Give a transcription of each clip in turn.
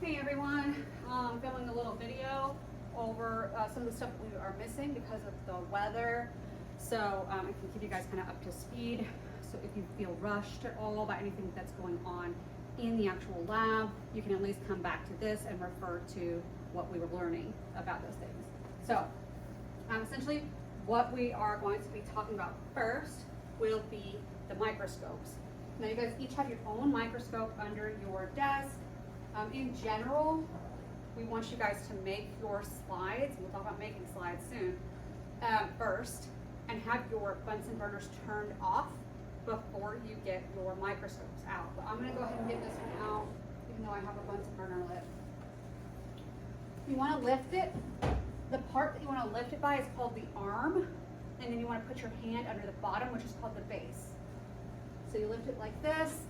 Hey everyone, I'm filming a little video over some of the stuff we are missing because of the weather. So I can keep you guys kind of up to speed. So if you feel rushed at all by anything that's going on in the actual lab, you can at least come back to this and refer to what we were learning about those things. So essentially what we are going to be talking about first will be the microscopes. Now you guys each have your own microscope under your desk. In general, we want you guys to make your slides, we'll talk about making slides soon, first, and have your Bunsen burners turned off before you get your microscopes out. But I'm going to go ahead and get this one out, even though I have a Bunsen burner lit. You want to lift it. The part that you want to lift it by is called the arm, and then you want to put your hand under the bottom, which is called the base. So you lift it like this,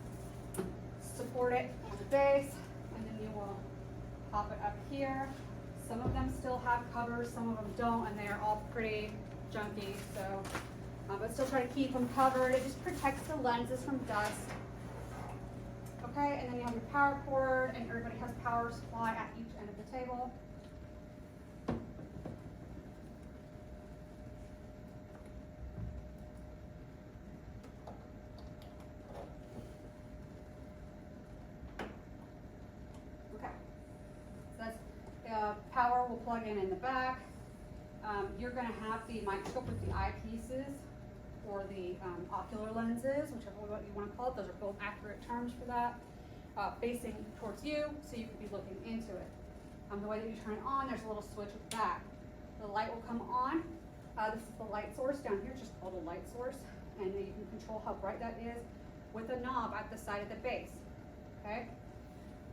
support it on the base, and then you will pop it up here. Some of them still have covers, some of them don't, and they are all pretty junky, so but still try to keep them covered. It just protects the lenses from dust. Okay, and then you have your power cord, and everybody has power supply at each end of the table. Power will plug in the back. You're going to have the microscope with the eyepieces or the ocular lenses, whichever what you want to call it. Those are both accurate terms for that. Facing towards you, so you could be looking into it. The way that you turn it on, there's a little switch at the back. The light will come on. This is the light source down here, just called a light source, and then you can control how bright that is with a knob at the side of the base. Okay.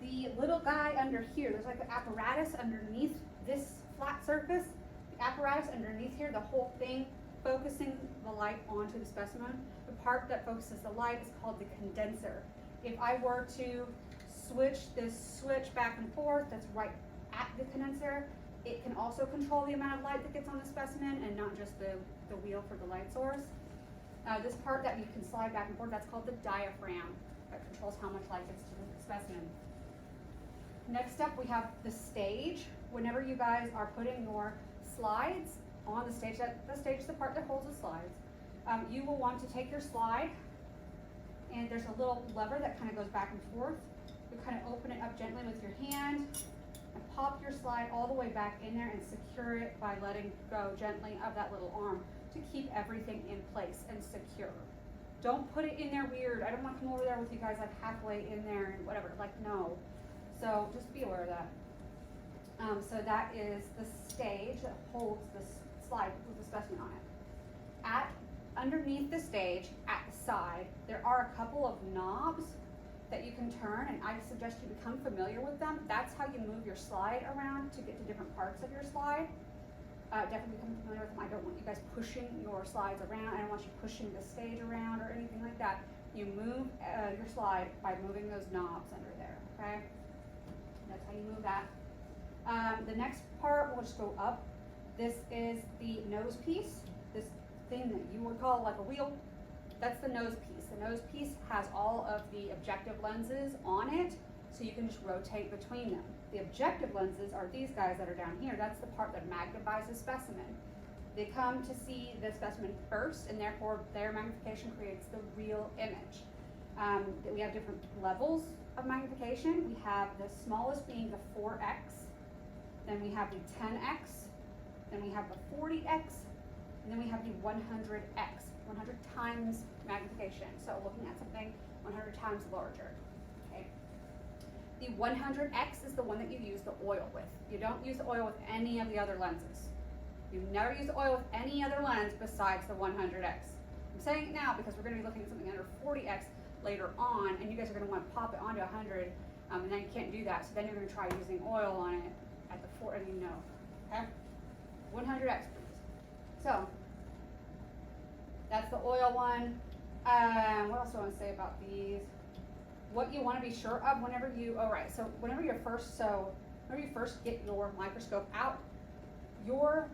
The little guy under here, there's like an apparatus underneath this flat surface. The apparatus underneath here, the whole thing focusing the light onto the specimen. The part that focuses the light is called the condenser. If I were to switch this switch back and forth, that's right at the condenser, it can also control the amount of light that gets on the specimen and not just the wheel for the light source. This part that you can slide back and forth, that's called the diaphragm. That controls how much light gets to the specimen. Next up, we have the stage. Whenever you guys are putting your slides on the stage, the stage is the part that holds the slides. You will want to take your slide, and there's a little lever that kind of goes back and forth. You kind of open it up gently with your hand and pop your slide all the way back in there and secure it by letting go gently of that little arm to keep everything in place and secure. Don't put it in there weird. I don't want to come over there with you guys like halfway in there and whatever. Like, no. So just be aware of that. So that is the stage that holds the slide with the specimen on it. Underneath the stage, at the side, there are a couple of knobs that you can turn, and I suggest you become familiar with them. That's how you move your slide around to get to different parts of your slide. Definitely become familiar with them. I don't want you guys pushing your slides around. I don't want you pushing the stage around or anything like that. You move your slide by moving those knobs under there, okay? That's how you move that. The next part, we'll just go up. This is the nose piece. This thing that you would call like a wheel, that's the nose piece. The nose piece has all of the objective lenses on it, so you can just rotate between them. The objective lenses are these guys that are down here. That's the part that magnifies the specimen. They come to see the specimen first, and therefore their magnification creates the real image. We have different levels of magnification. We have the smallest being the 4x, then we have the 10x, then we have the 40x, and then we have the 100x, 100 times magnification. So looking at something 100 times larger. Okay. The 100x is the one that you use the oil with. You don't use the oil with any of the other lenses. You never use the oil with any other lens besides the 100x. I'm saying it now because we're going to be looking at something under 40x later on, and you guys are going to want to pop it onto 100, and then you can't do that. So then you're going to try using oil on it at the 4, and you know, okay? 100x, please. So that's the oil one. What else do I want to say about these? What you want to be sure of whenever you, whenever you first get your microscope out, your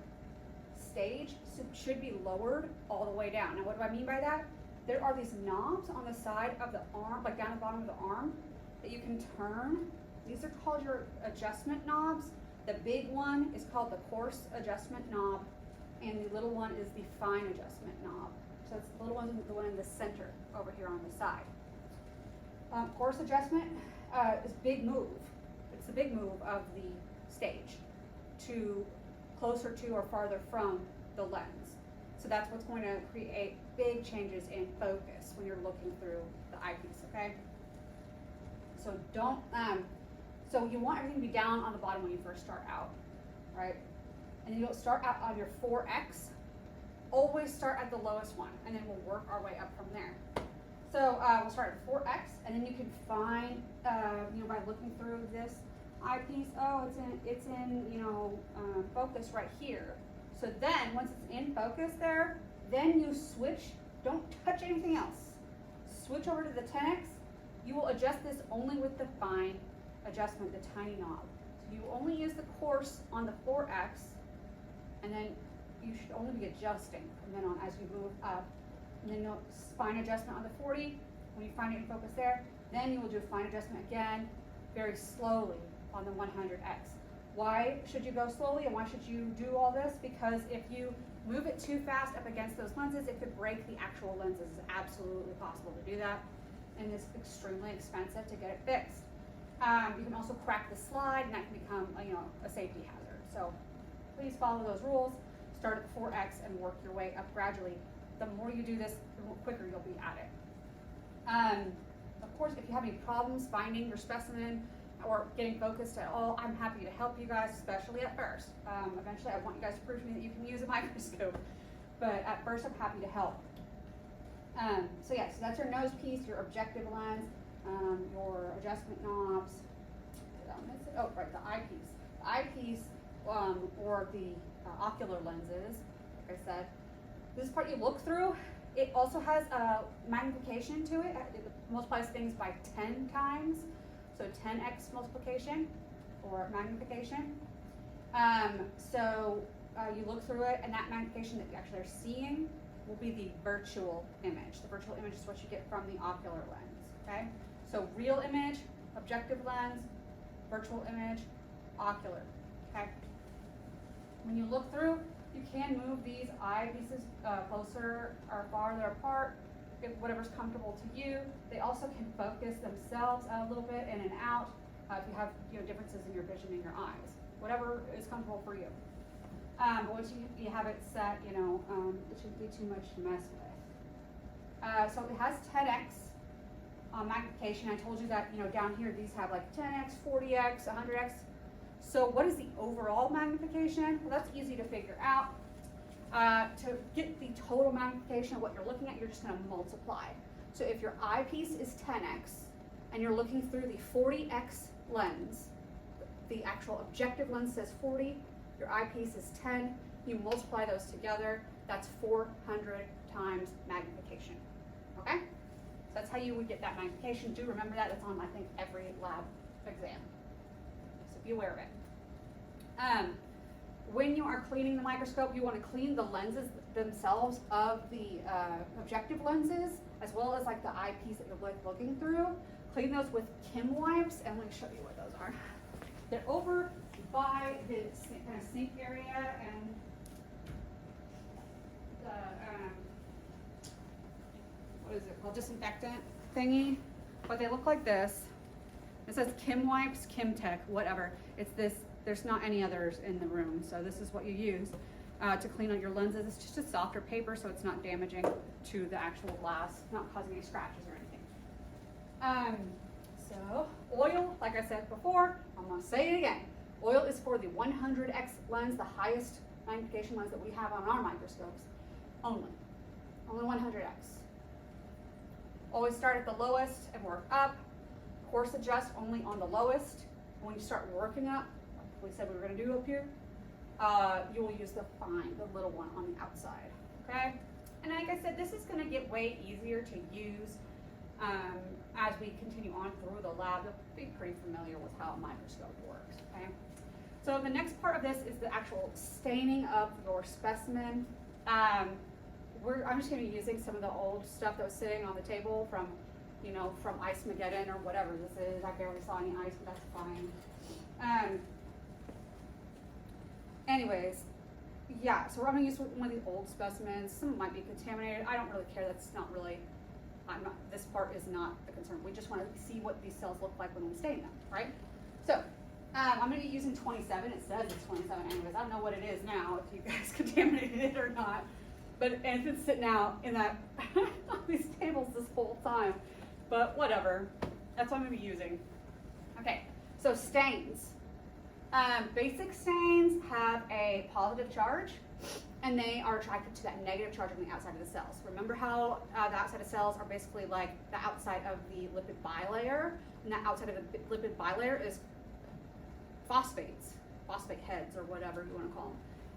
stage should be lowered all the way down. Now, what do I mean by that? There are these knobs on the side of the arm, like down the bottom of the arm, that you can turn These are called your adjustment knobs. The big one is called the coarse adjustment knob, and the little one is the fine adjustment knob. So it's the little one, the one in the center over here on the side. Coarse adjustment is big move. It's the big move of the stage to closer to or farther from the lens. So that's what's going to create big changes in focus when you're looking through the eyepiece, okay? So don't, so you want everything to be down on the bottom when you first start out, right? And you don't start out on your 4X, always start at the lowest one, and then we'll work our way up from there. So we'll start at 4X, and then you can find, you know, by looking through this eyepiece, oh, it's in, you know, focus right here. So then, once it's in focus there, then you switch, don't touch anything else. Switch over to the 10X. You will adjust this only with the fine adjustment, the tiny knob. So you only use the coarse on the 4X, and then you should only be adjusting from then on as you move up. And then you'll fine adjustment on the 40. When you find it in focus there, then you will do fine adjustment again, very slowly on the 100X. Why should you go slowly and why should you do all this? Because if you move it too fast up against those lenses, it could break the actual lenses. It's absolutely possible to do that, and it's extremely expensive to get it fixed. You can also crack the slide, and that can become, you know, a safety hazard. So please follow those rules. Start at the 4X and work your way up gradually. The more you do this, the quicker you'll be at it. Of course, if you have any problems finding your specimen or getting focused at all, I'm happy to help you guys, especially at first. Eventually, I want you guys to prove to me that you can use a microscope, but at first, I'm happy to help. So yeah, so that's your nose piece, your objective lens, your adjustment knobs. Did I miss it? Oh, right, the eyepiece. The eyepiece, or the ocular lenses, like I said, this part you look through, it also has a magnification to it. It multiplies things by 10 times. So 10x multiplication or magnification. You look through it, and that magnification that you actually are seeing will be the virtual image. The virtual image is what you get from the ocular lens, okay? So real image, objective lens, virtual image, ocular, okay? When you look through, you can move these eyepieces closer or farther apart, if whatever's comfortable to you. They also can focus themselves a little bit in and out if you have, you know, differences in your vision in your eyes. Whatever is comfortable for you. But once you have it set, you know, it shouldn't be too much to mess with. So it has 10x magnification. I told you that, you know, down here these have like 10x, 40x, 100x. So what is the overall magnification? Well, that's easy to figure out. To get the total magnification of what you're looking at, you're just going to multiply. So if your eyepiece is 10x and you're looking through the 40x lens, the actual objective lens says 40, your eyepiece is 10, you multiply those together, that's 400 times magnification. Okay? So that's how you would get that magnification. Do remember that. It's on, I think, every lab exam. So be aware of it. When you are cleaning the microscope, you want to clean the lenses themselves of the objective lenses, as well as like the eyepiece that you're looking through. Clean those with Kim wipes, and let me show you what those are. They're over by the kind of sink area and the, what is it called, disinfectant thingy. But they look like this. It says Kim wipes, Kim Tech, whatever. It's this. There's not any others in the room, so this is what you use to clean on your lenses. It's just a softer paper, so it's not damaging to the actual glass, not causing any scratches or anything. So oil, like I said before, I'm going to say it again. Oil is for the 100x lens, the highest magnification lens that we have on our microscopes. Only 100x. Always start at the lowest and work up. Course adjust only on the lowest. When you start working up, we said we were going to do up here, you will use the fine, the little one on the outside, okay? And like I said, this is going to get way easier to use as we continue on through the lab. You'll be pretty familiar with how a microscope works, okay? So the next part of this is the actual staining of your specimen. I'm just going to be using some of the old stuff that was sitting on the table from you know, from Ice-mageddon or whatever this is. I barely saw any ice, but that's fine. Anyways, yeah, so we're gonna use one of these old specimens. Some might be contaminated. I don't really care. That's not really, this part is not the concern. We just wanna see what these cells look like when we stain them, right? So, I'm gonna be using 27. It says it's 27 anyways. I don't know what it is now, if you guys contaminated it or not. But, and it's been sitting out in that, on these tables this whole time. But whatever, that's what I'm gonna be using. Okay, so stains. Basic stains have a positive charge, and they are attracted to that negative charge on the outside of the cells. Remember how the outside of cells are basically like the outside of the lipid bilayer, and that outside of the lipid bilayer is phosphates, phosphate heads, or whatever you want to call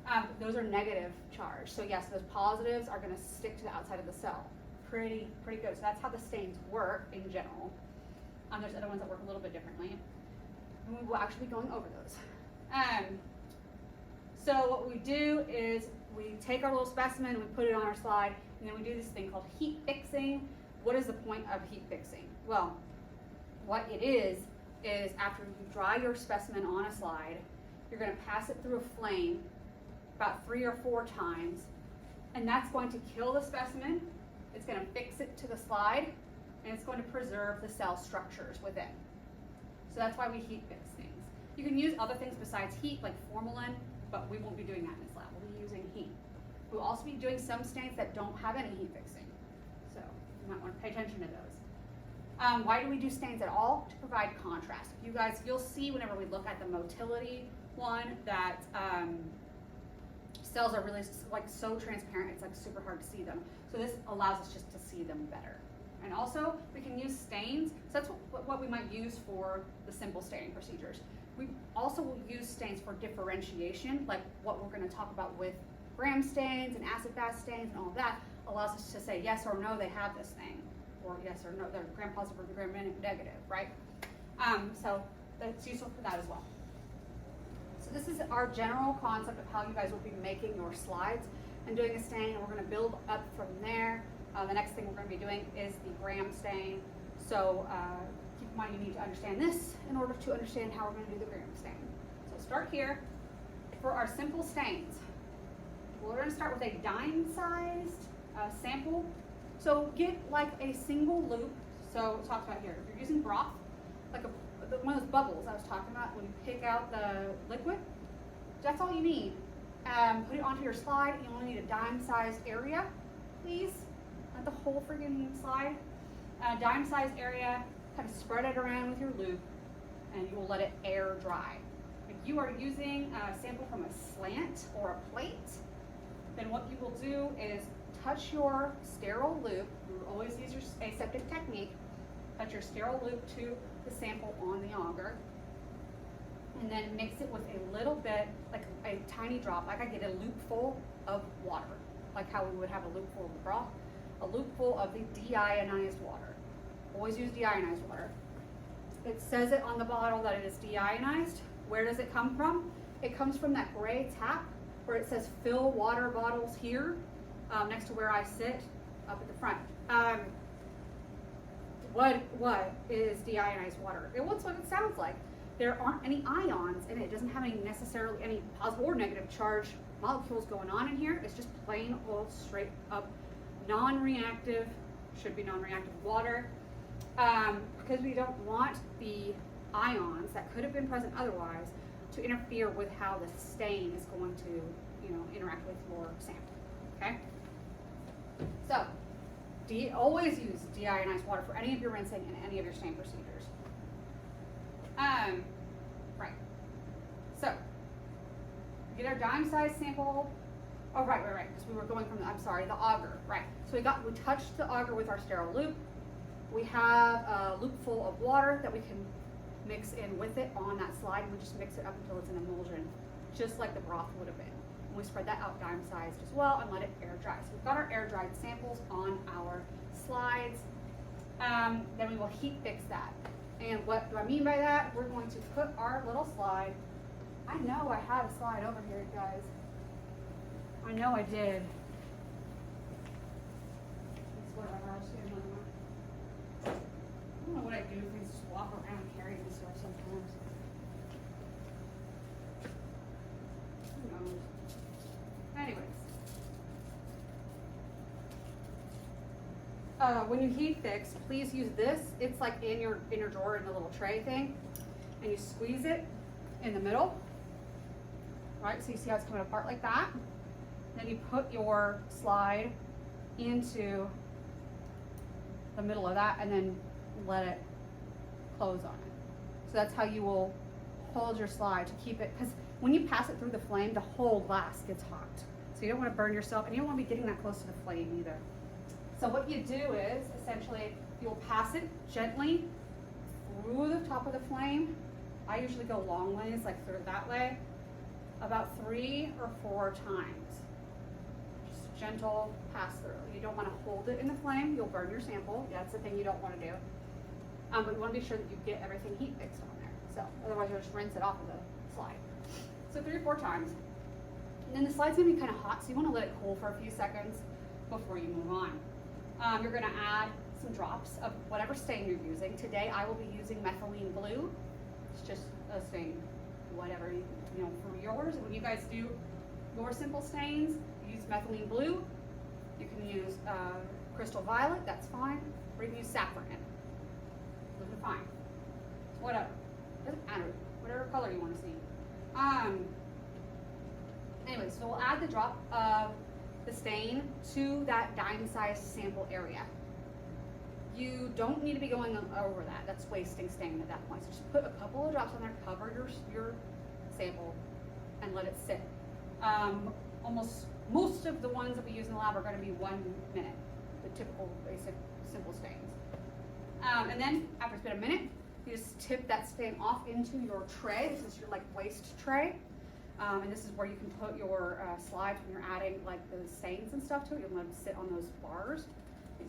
them. Those are negative charge. So yes, those positives are going to stick to the outside of the cell. Pretty good. So that's how the stains work in general. There's other ones that work a little bit differently. And we will actually be going over those. So what we do is we take our little specimen, we put it on our slide, and then we do this thing called heat fixing. What is the point of heat fixing? Well, what it is after you dry your specimen on a slide, you're going to pass it through a flame about 3 or 4 times, and that's going to kill the specimen, it's going to fix it to the slide, and it's going to preserve the cell structures within. So that's why we heat fix things. You can use other things besides heat, like formalin, but we won't be doing that in this lab. We'll be using heat. We'll also be doing some stains that don't have any heat fixing, so you might want to pay attention to those. Why do we do stains at all? To provide contrast. You'll see whenever we look at the motility one that cells are really like so transparent, it's like super hard to see them. So this allows us just to see them better. And also, we can use stains. So that's what we might use for the simple staining procedures. We also will use stains for differentiation, like what we're going to talk about with gram stains and acid-fast stains and all of that, allows us to say yes or no, they have this thing, or yes or no, they're gram positive or gram negative, right? So that's useful for that as well. So this is our general concept of how you guys will be making your slides and doing a stain, and we're going to build up from there. The next thing we're going to be doing is the gram stain. So keep in mind you need to understand this in order to understand how we're going to do the gram stain. So start here. For our simple stains, we're going to start with a dime-sized sample. So get like a single loop. So it talks about here, if you're using broth, like one of those bubbles I was talking about when you pick out the liquid, that's all you need. Put it onto your slide. You only need a dime-sized area, please. Not the whole freaking slide. Dime-sized area, kind of spread it around with your loop, and you will let it air dry. If you are using a sample from a slant or a plate, then what you will do is touch your sterile loop. You will always use your aseptic technique. Touch your sterile loop to the sample on the auger, and then mix it with a little bit, like a tiny drop, like I get a loop full of water, like how we would have a loop full of broth, a loop full of the deionized water. Always use deionized water. It says it on the bottle that it is deionized. Where does it come from? It comes from that gray tap where it says fill water bottles here, next to where I sit up at the front. What is deionized water? It looks what it sounds like. There aren't any ions in it. It doesn't have any necessarily any positive or negative charge molecules going on in here. It's just plain old straight up non-reactive, should be non-reactive water, because we don't want the ions that could have been present otherwise to interfere with how the stain is going to, interact with your sample. Okay. So, always use deionized water for any of your rinsing and any of your stain procedures. Right. So, get our dime-sized sample. Oh, right, because we were going from the auger, right. So we touched the auger with our sterile loop. We have a loop full of water that we can mix in with it on that slide. We just mix it up until it's an emulsion, just like the broth would have been. And we spread that out dime-sized as well and let it air dry. So we've got our air-dried samples on our slides. Then we will heat fix that. And what do I mean by that? We're going to put our little slide. I know I had a slide over here, guys. I know I did. It's whatever, I'll just get another one. don't know what I do if I just walk around carrying this stuff sometimes. Who knows? Anyways. When you heat fix, please use this. It's like in your drawer in the little tray thing. And you squeeze it in the middle. Right, so you see how it's coming apart like that. Then you put your slide into the middle of that and then let it close on it. So that's how you will hold your slide to keep it, because when you pass it through the flame, the whole glass gets hot. So you don't want to burn yourself, and you don't want to be getting that close to the flame either. So what you do is, essentially, you'll pass it gently through the top of the flame. I usually go long ways, like through that way, about 3 or 4 times. Just gentle pass through. You don't want to hold it in the flame. You'll burn your sample. That's the thing you don't want to do. But you want to be sure that you get everything heat fixed on there. So otherwise you'll just rinse it off of the slide. So 3 or 4 times. And then the slide's going to be kind of hot, so you want to let it cool for a few seconds before you move on. You're going to add some drops of whatever stain you're using. Today I will be using methylene blue. It's just a stain, whatever you know for yours. And when you guys do your simple stains, use methylene blue. You can use crystal violet, that's fine. Or you can use saffron. Those are fine. Whatever. Doesn't matter. Whatever color you want to see. Anyway, so we'll add the drop of the stain to that dime-sized sample area. You don't need to be going over that. That's wasting stain at that point. So just put a couple of drops on there, cover your sample, and let it sit. Most of the ones that we use in the lab are going to be 1 minute, the typical basic simple stains. And then after it's been a minute, you just tip that stain off into your tray. This is your like waste tray. And this is where you can put your slides when you're adding like the stains and stuff to it. You'll let them sit on those bars.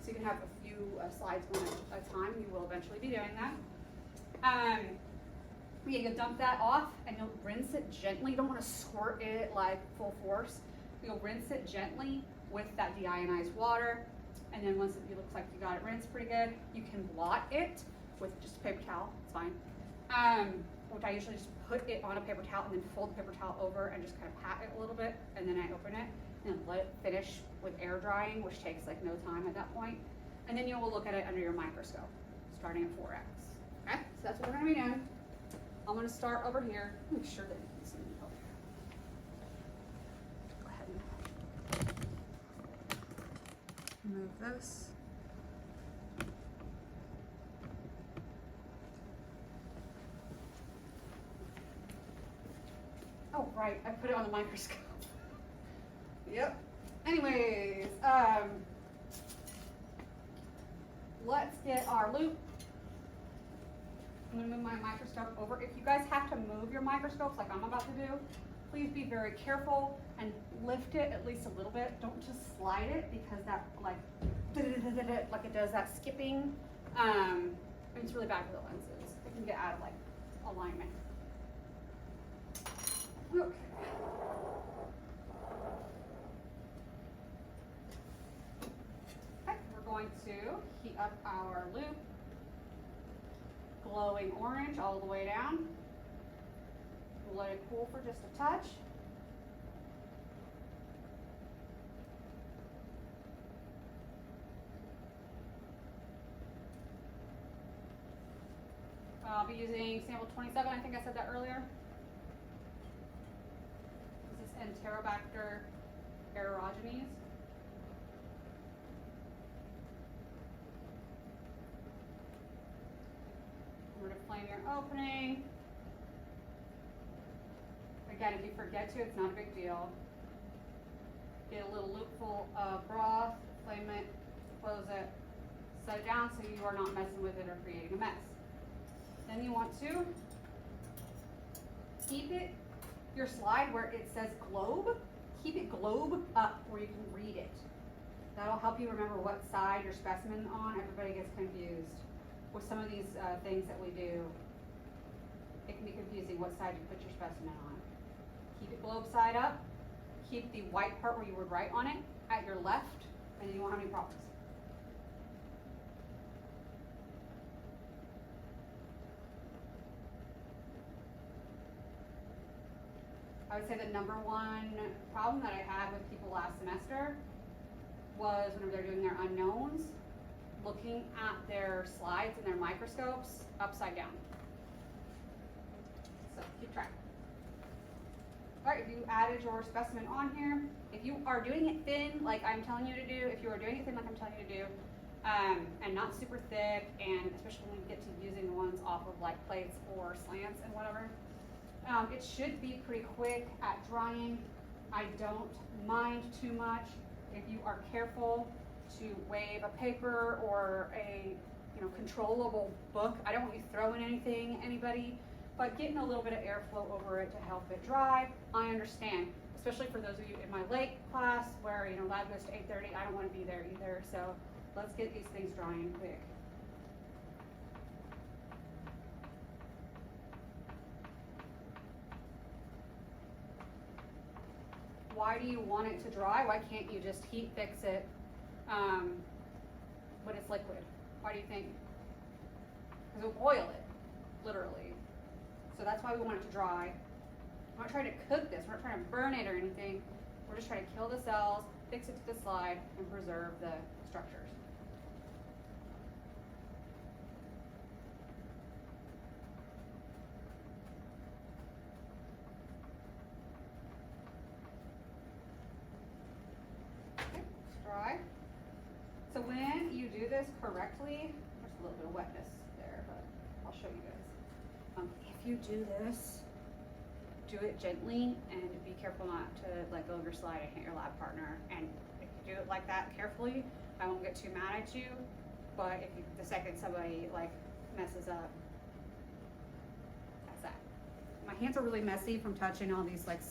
So you can have a few slides going at a time. You will eventually be doing that. You'll dump that off and you'll rinse it gently. You don't want to squirt it like full force. You'll rinse it gently with that deionized water. And then once it looks like you got it rinsed pretty good, you can blot it with just a paper towel. It's fine. Which I usually just put it on a paper towel and then fold the paper towel over and just kind of pat it a little bit, and then I open it and let it finish with air drying, which takes like no time at that point. And then you will look at it under your microscope, starting at 4x. Okay, so that's what we're gonna be doing. I'm gonna start over here. Make sure that you can see me over here. Go ahead and move this. Oh, right, I put it on the microscope. Yep. Anyways, let's get our loop. I'm gonna move my microscope over. If you guys have to move your microscopes like I'm about to do, please be very careful and lift it at least a little bit. Don't just slide it, because that like it does that skipping. It's really bad for the lenses. It can get out of like alignment. Okay. Okay, we're going to heat up our loop, glowing orange all the way down. We'll let it cool for just a touch. I'll be using sample 27, I think I said that earlier. This is Enterobacter aerogenes. We're going to flame your opening. Again, if you forget to, it's not a big deal. Get a little loopful of broth, flame it, close it, set it down so you are not messing with it or creating a mess. Then you want to keep it, your slide where it says globe, keep it globe up where you can read it. That'll help you remember what side your specimen on. Everybody gets confused with some of these things that we do. It can be confusing what side you put your specimen on. Keep it globe side up. Keep the white part where you would write on it at your left, and then you won't have any problems. I would say the number one problem that I had with people last semester was whenever they're doing their unknowns, looking at their slides and their microscopes upside down. So keep track. All right, if you added your specimen on here, if you are doing it thin like I'm telling you to do, if you are doing it thin like I'm telling you to do, and not super thick, and especially when you get to using the ones off of like plates or slants and whatever, it should be pretty quick at drying. I don't mind too much if you are careful to wave a paper or a controllable book. I don't want you throwing anything at anybody, but getting a little bit of airflow over it to help it dry, I understand. Especially for those of you in my late class where lab goes to 8:30, I don't want to be there either. So let's get these things drying quick. Why do you want it to dry? Why can't you just heat fix it when it's liquid? Why do you think? Because it'll boil it, literally. So that's why we want it to dry. We're not trying to cook this. We're not trying to burn it or anything. We're just trying to kill the cells, fix it to the slide, and preserve the structures. Okay, it's dry. So when you do this correctly, there's a little bit of wetness there, but I'll show you guys. If you do this, do it gently and be careful not to let go of your slide and hit your lab partner. And if you do it like that carefully, I won't get too mad at you. But if you, the second somebody like messes up, that's that. My hands are really messy from touching all these like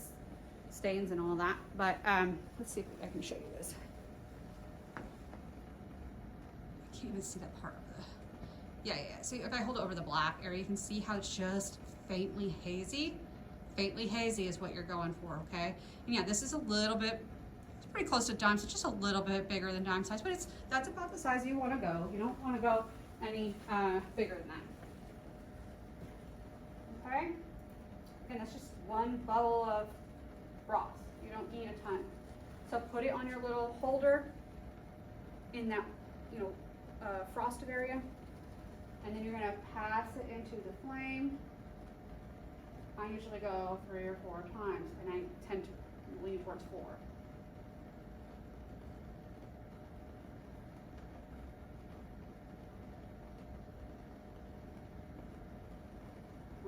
stains and all that. But let's see if I can show you this. I can't even see that part of the. Yeah. See, if I hold it over the black area, you can see how it's just faintly hazy. Faintly hazy is what you're going for, okay? And yeah, this is a little bit, it's pretty close to dime, so just a little bit bigger than dime size, but that's about the size you want to go. You don't want to go any bigger than that. Okay? And that's just one bubble of broth. You don't need a ton. So put it on your little holder in that, frosted area, and then you're going to pass it into the flame. I usually go 3 or 4 times, and I tend to lean towards 4.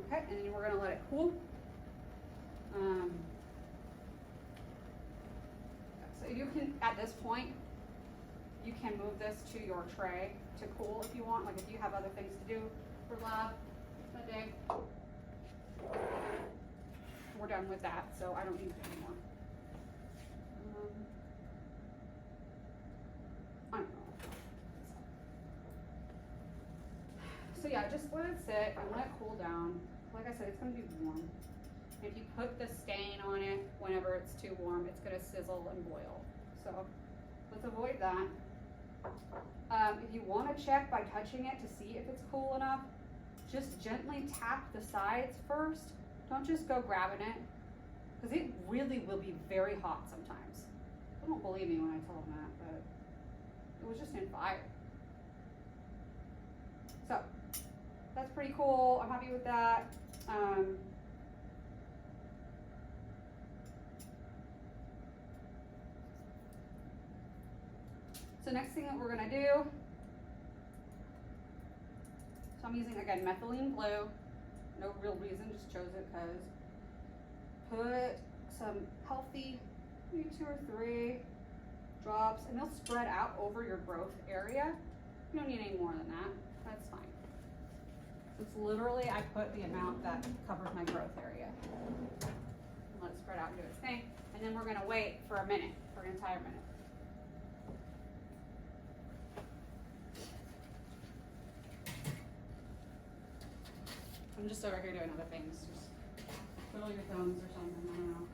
Okay, and then we're going to let it cool. So you can, at this point, you can move this to your tray to cool if you want. Like if you have other things to do for lab that day. We're done with that, so I don't need it anymore. I don't know. So yeah, just let it sit and let it cool down. Like I said, it's going to be warm. If you put the stain on it whenever it's too warm, it's going to sizzle and boil. So let's avoid that. If you want to check by touching it to see if it's cool enough, just gently tap the sides first. Don't just go grabbing it, because it really will be very hot sometimes. They don't believe me when I tell them that, but it was just in fire. So that's pretty cool. I'm happy with that. So next thing that we're gonna do, so I'm using, again, methylene blue. No real reason, just chose it because. Put some healthy, maybe 2 or 3 drops, and they'll spread out over your growth area. You don't need any more than that. That's fine. It's literally, I put the amount that covers my growth area. Let it spread out and do its thing. And then we're gonna wait for a minute, for an entire minute. I'm just over here doing other things. Just twiddle your thumbs or something, I don't know.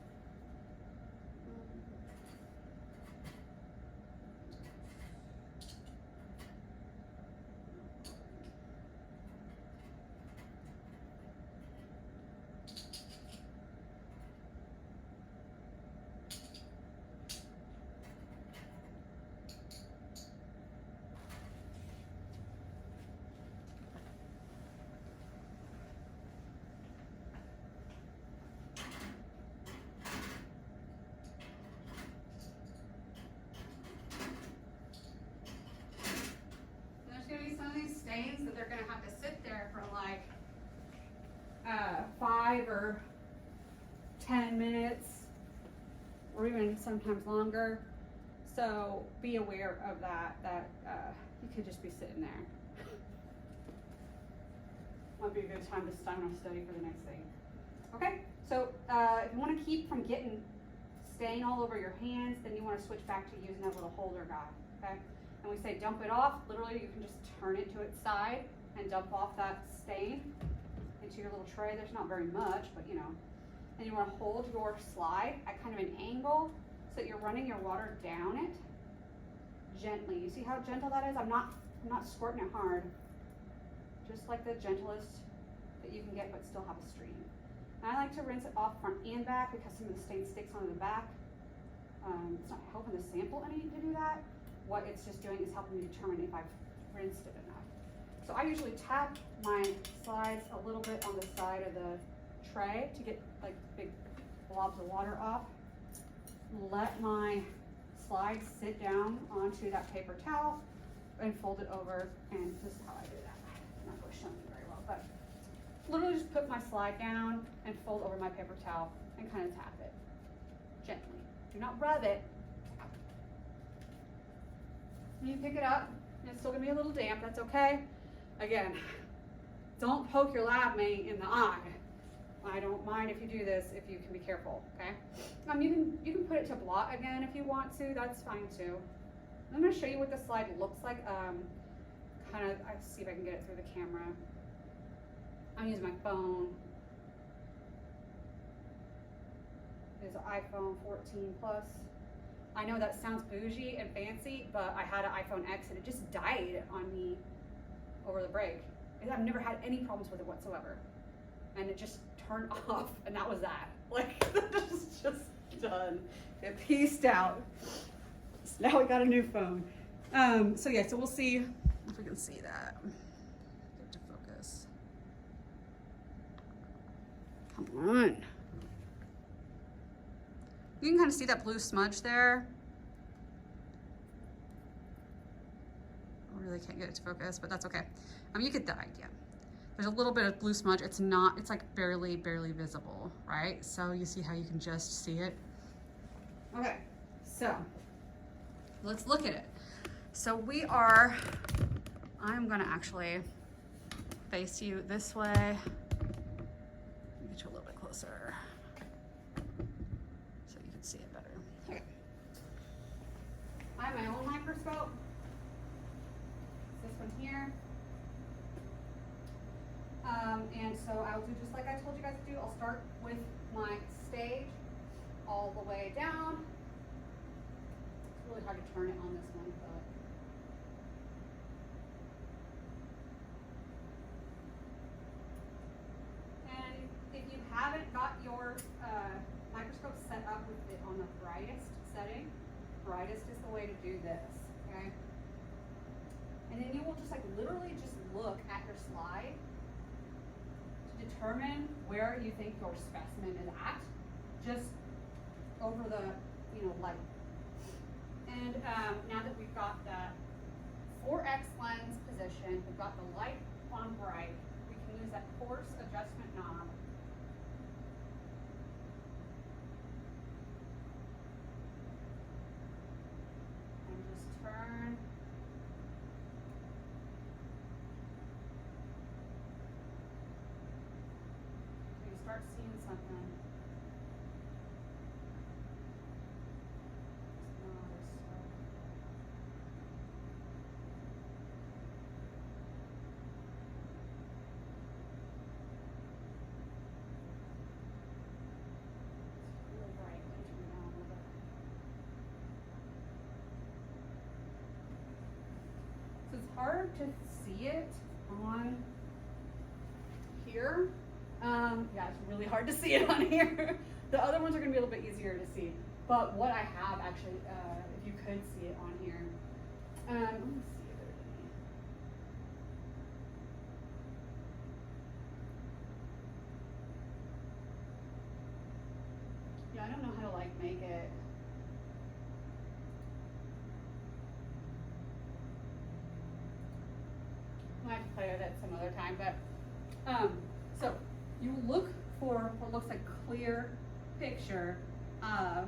5 or 10 minutes, or even sometimes longer. So be aware of that, you could just be sitting there. Might be a good time to study for the next thing. Okay, so if you want to keep from getting stain all over your hands, then you want to switch back to using that little holder guy, okay? And we say dump it off, literally you can just turn it to its side and dump off that stain into your little tray. There's not very much, but you know. And you want to hold your slide at kind of an angle so that you're running your water down it gently. You see how gentle that is? I'm not squirting it hard. Just like the gentlest that you can get, but still have a stream. And I like to rinse it off front and back because some of the stain sticks onto the back. It's not helping the sample any to do that. What it's just doing is helping me determine if I've rinsed it enough. So I usually tap my slides a little bit on the side of the tray to get like big blobs of water off. Let my slide sit down onto that paper towel and fold it over, and this is how I do that. I'm not really showing you very well, but literally just put my slide down and fold over my paper towel and kind of tap it gently. Do not rub it. You pick it up, and it's still gonna be a little damp, that's okay. Again, don't poke your lab mate in the eye. I don't mind if you do this, if you can be careful, okay? You can put it to blot again if you want to, that's fine too. I'm gonna show you what the slide looks like. Kind of, I see if I can get it through the camera. I'm using my phone. It's an iPhone 14 Plus. I know that sounds bougie and fancy, but I had an iPhone X and it just died on me over the break. I've never had any problems with it whatsoever. And it just turned off, and that was that. Like, it's just done. It pieced out. So now we got a new phone. So yeah, so we'll see if we can see that. Get it to focus. Come on. You can kind of see that blue smudge there. I really can't get it to focus, but that's okay. You get the idea. There's a little bit of blue smudge. It's like barely visible, right? So you see how you can just see it? Okay, so let's look at it. So I'm gonna actually face you this way. Get you a little bit closer so you can see it better. Okay. I have my own microscope. It's this one here. And so I'll do just like I told you guys to do. I'll start with my stage all the way down. It's really hard to turn it on this one, but and if you haven't got your microscope set up with it on the brightest setting, brightest is the way to do this, okay? And then you will just like literally just look at your slide to determine where you think your specimen is at, just over the light. And now that we've got that 4x lens position, we've got the light on bright, we can use that coarse adjustment knob. And just turn. So you start seeing something. Hard to see it on here. Yeah, it's really hard to see it on here. The other ones are going to be a little bit easier to see. But what I have actually, if you could see it on here, let me see if there's any. Yeah, I don't know how to like make it. I have to play with it some other time, but so you look for what looks like clear picture of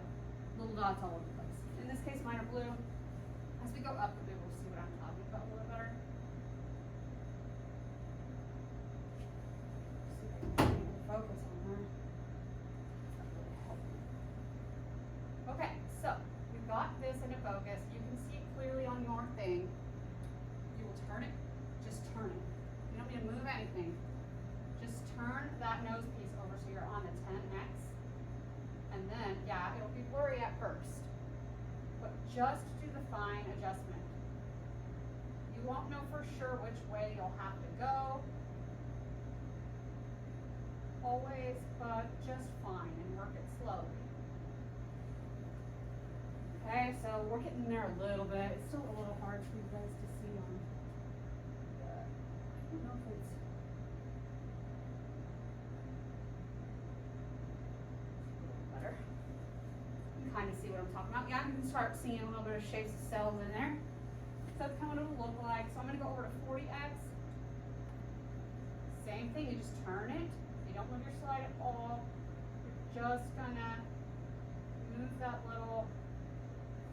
little dots all over the place. In this case, mine are blue. As we go up, we'll be able to see what I'm talking about a little bit better. See if I can focus on her. Okay, so we've got this into focus. You can see it clearly on your thing. You will turn it, just turn it. You don't need to move anything. Just turn that nose piece over so you're on the 10x. And then, yeah, it'll be blurry at first, but just do the fine adjustment. You won't know for sure which way you'll have to go, always, but just fine, and work it slowly. Okay, so we're getting there a little bit. It's still a little hard for you guys to see on the, I don't know if it's, better. You can kind of see what I'm talking about. Yeah, you can start seeing a little bit of shapes of cells in there. So that's kind of what it'll look like. So I'm going to go over to 40x. Same thing, you just turn it. You don't move your slide at all. You're just going to move that little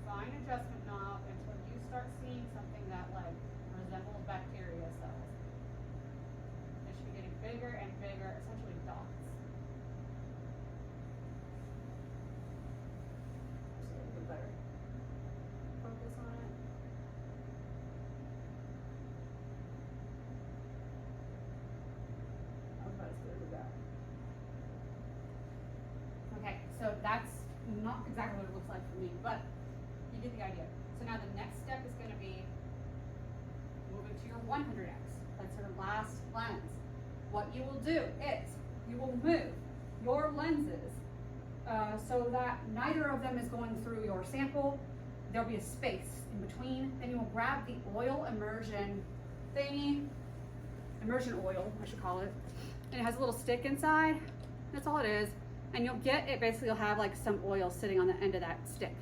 fine adjustment knob until you start seeing something that like resembles bacteria cells. They should be getting bigger and bigger, essentially dots. Just a little bit better focus on it. That was about as good as we got. Okay, so that's not exactly what it looks like for me, but you get the idea. So now the next step is going to be moving to your 100x. That's your last lens. What you will do is you will move your lenses so that neither of them is going through your sample. There'll be a space in between. Then you will grab the oil immersion thingy, immersion oil, I should call it. And it has a little stick inside. That's all it is. And you'll get it, basically you'll have like some oil sitting on the end of that stick.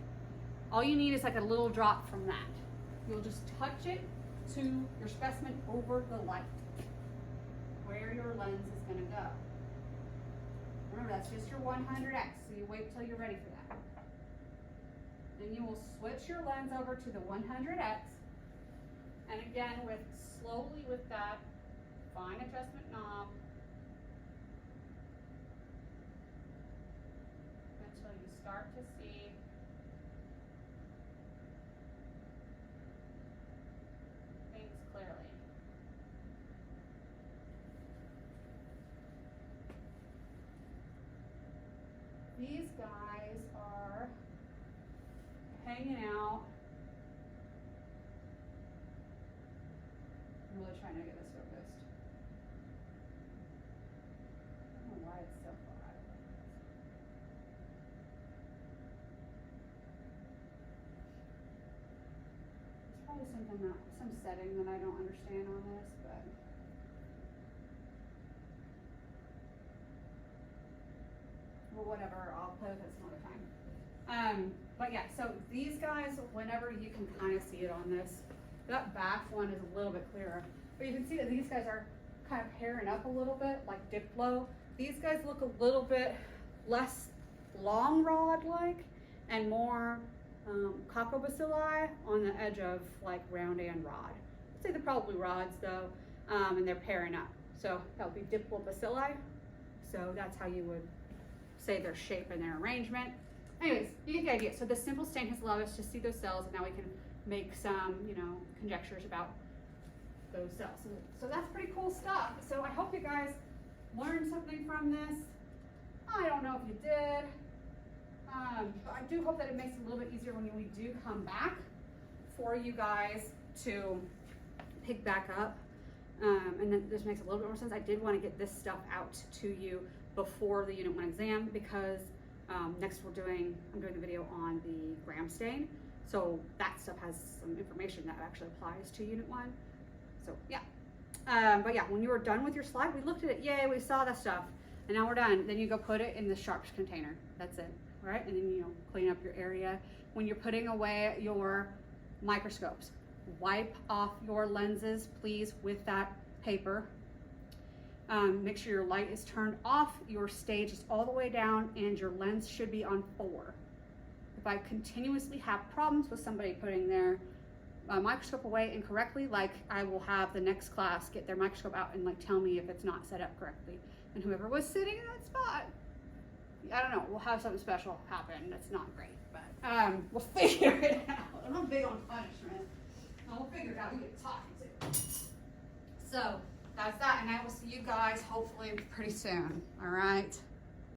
All you need is like a little drop from that. You'll just touch it to your specimen over the light, where your lens is going to go. Remember, that's just your 100x, so you wait till you're ready for that. Then you will switch your lens over to the 100x, and again, slowly with that fine adjustment knob, until you start to see things clearly. These guys are hanging out. I'm really trying to get this focused. I don't know why it's so far out of focus. It's probably some setting that I don't understand on this, but well, whatever, I'll play with it some other time. But yeah, so these guys, whenever you can kind of see it on this, that back one is a little bit clearer, but you can see that these guys are kind of pairing up a little bit, like Diplo. These guys look a little bit less long rod-like and more coccobacilli on the edge of like round and rod. I'd say they're probably rods though, and they're pairing up. So that would be Diplobacilli. So that's how you would say their shape and their arrangement. Anyways, you get the idea. So the simple stain has allowed us to see those cells, and now we can make some, conjectures about those cells. So that's pretty cool stuff. So I hope you guys learned something from this. I don't know if you did. But I do hope that it makes it a little bit easier when we do come back for you guys to pick back up. And then this makes a little bit more sense. I did want to get this stuff out to you before the Unit 1 exam because next I'm doing a video on the gram stain. So that stuff has some information that actually applies to Unit 1. So yeah. But yeah, when you were done with your slide, we looked at it, yay, we saw that stuff. And now we're done. Then you go put it in the sharps container. That's it, right? And then clean up your area. When you're putting away your microscopes, wipe off your lenses, please, with that paper. Make sure your light is turned off, your stage is all the way down, and your lens should be on 4. If I continuously have problems with somebody putting their microscope away incorrectly, like I will have the next class get their microscope out and like tell me if it's not set up correctly. And whoever was sitting in that spot, I don't know, we'll have something special happen. That's not great, but we'll figure it out. I'm not big on punishment. We'll figure it out. We get talking to. So that's that, and I will see you guys hopefully pretty soon. All right.